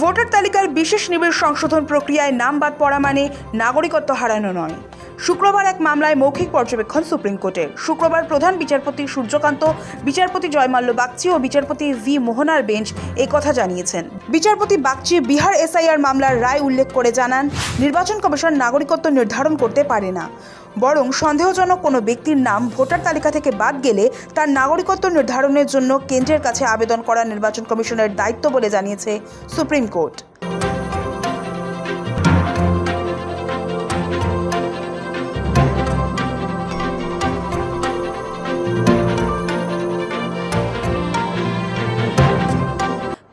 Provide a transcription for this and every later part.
Voter তালিকার বিশেষ নিবিড় সংশোধন প্রক্রিয়ায় নাম বাদ পড়া মানে নাগরিকত্ব হারানো নয়। শুক্রবার এক মামলায় মৌখিক পর্যবেক্ষণ সুপ্রিম কোর্টের। শুক্রবার প্রধান বিচারপতি সূর্যকান্ত, বিচারপতি জয়মাল্য বাগচি ও বিচারপতি ভি মোহনার বেঞ্চ কথা জানিয়েছেন। বিচারপতি বাগচি বিহার এসআইআর মামলার রায় উল্লেখ করে জানান, নির্বাচন কমিশন নাগরিকত্ব নির্ধারণ করতে পারে না, বরং সন্দেহজনক কোনো ব্যক্তির নাম ভোটার তালিকা থেকে বাদ গেলে তার নাগরিকত্ব নির্ধারণের জন্য কেন্দ্রের কাছে আবেদন করা নির্বাচন কমিশনের দায়িত্ব বলে জানিয়েছে সুপ্রিম কোর্ট।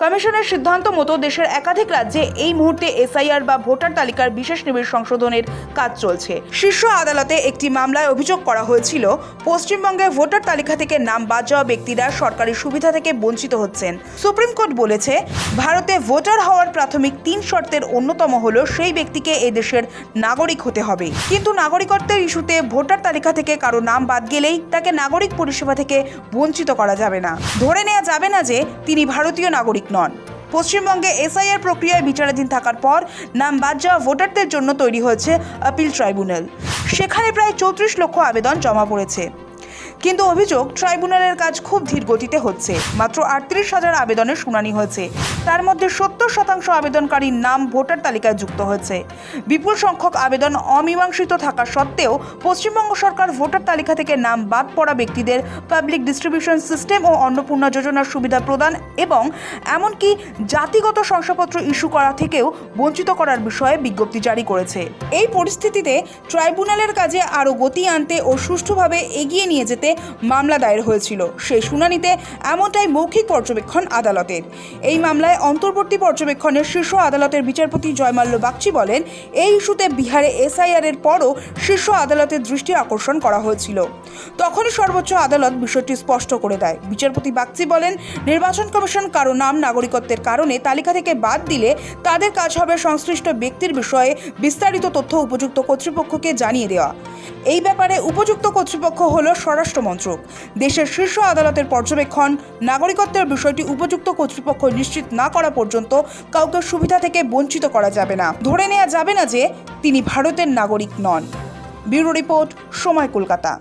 কমিশনের সিদ্ধান্ত মতো দেশের একাধিক রাজ্যে এই মুহূর্তে এসআইআর বা ভোটার তালিকার বিশেষ নিবিড় সংশোধনের কাজ চলছে। শীর্ষ আদালতে একটি মামলায় অভিযোগ করা হয়েছিল, পশ্চিমবঙ্গে ভোটার তালিকা থেকে নাম বাদ যাওয়া ব্যক্তিরা সরকারি সুবিধা থেকে বঞ্চিত হচ্ছেন। সুপ্রিম কোর্ট বলেছে, ভারতে ভোটার হওয়ার প্রাথমিক 3 শর্তের অন্যতম হলো সেই ব্যক্তিকে এদেশের নাগরিক হতে হবে। কিন্তু নাগরিকত্বের ইস্যুতে ভোটার তালিকা থেকে কারো নাম বাদ গেলেই তাকে নাগরিক পরিষেবা থেকে বঞ্চিত করা যাবে না। ধরে নেওয়া যাবে না যে তিনি ভারতীয় নাগরিক নন। পশ্চিমবঙ্গে এসআইআর প্রক্রিয়ায় বিচারাধীন থাকার পর নাম বাদ যাওয়া ভোটারদের জন্য তৈরি হয়েছে আপিল ট্রাইব্যুনাল। সেখানে প্রায় 34 লক্ষ আবেদন জমা পড়েছে। কিন্তু অভিযোগ, ট্রাইব্যুনালের কাজ খুব ধীর গতিতে হচ্ছে। মাত্র 38,000 আবেদনের শুনানি হয়েছে। তার মধ্যে 70% আবেদনকারীর নাম ভোটার তালিকায় যুক্ত হয়েছে। বিপুল সংখ্যক আবেদন অমীমাংসিত থাকা সত্ত্বেও পশ্চিমবঙ্গ সরকার ভোটার তালিকা থেকে নাম বাদ পড়া ব্যক্তিদের পাবলিক ডিস্ট্রিবিউশন সিস্টেম ও অন্নপূর্ণা যোজনার সুবিধা প্রদান এবং এমনকি জাতিগত শংসাপত্র ইস্যু করা থেকেও বঞ্চিত করার বিষয়ে বিজ্ঞপ্তি জারি করেছে। এই পরিস্থিতিতে ট্রাইব্যুনালের কাজে আরও গতি আনতে ও সুষ্ঠুভাবে এগিয়ে নিয়ে যেতে মামলা দায়ের হয়েছিল। সেই শুনানিতে এমনটাই মৌখিক পর্যবেক্ষণ আদালতের। এই মামলায় অন্তর্বর্তী পর্যবেক্ষণের শীর্ষ আদালতের বিচারপতি জয়মাল্য বাগচি বলেন, এই ইস্যুতে বিহারে এসআইআর এর পরও শীর্ষ আদালতের দৃষ্টি আকর্ষণ করা হয়েছিল। তখনই সর্বোচ্চ আদালত বিষয়টি স্পষ্ট করে দেয়। বিচারপতি বাগচি বলেন, নির্বাচন কমিশন কারো নাম নাগরিকত্বের কারণে তালিকা থেকে বাদ দিলে তাদের কাজ হবে সংশ্লিষ্ট ব্যক্তির বিষয়ে বিস্তারিত তথ্য উপযুক্ত কর্তৃপক্ষকে জানিয়ে দেওয়া। এই ব্যাপারে উপযুক্ত কর্তৃপক্ষ হল স্বরাষ্ট্র মন্ত্রক। দেশের শীর্ষ আদালতের পর্যবেক্ষণ, নাগরিকত্বের বিষয়টি উপযুক্ত কর্তৃপক্ষ নিশ্চিত না করা পর্যন্ত কাউকে সুবিধা থেকে বঞ্চিত করা যাবে না। ধরে নেওয়া যাবে না যে তিনি ভারতের নাগরিক নন। ব্যুরো রিপোর্ট, সময়, কলকাতা।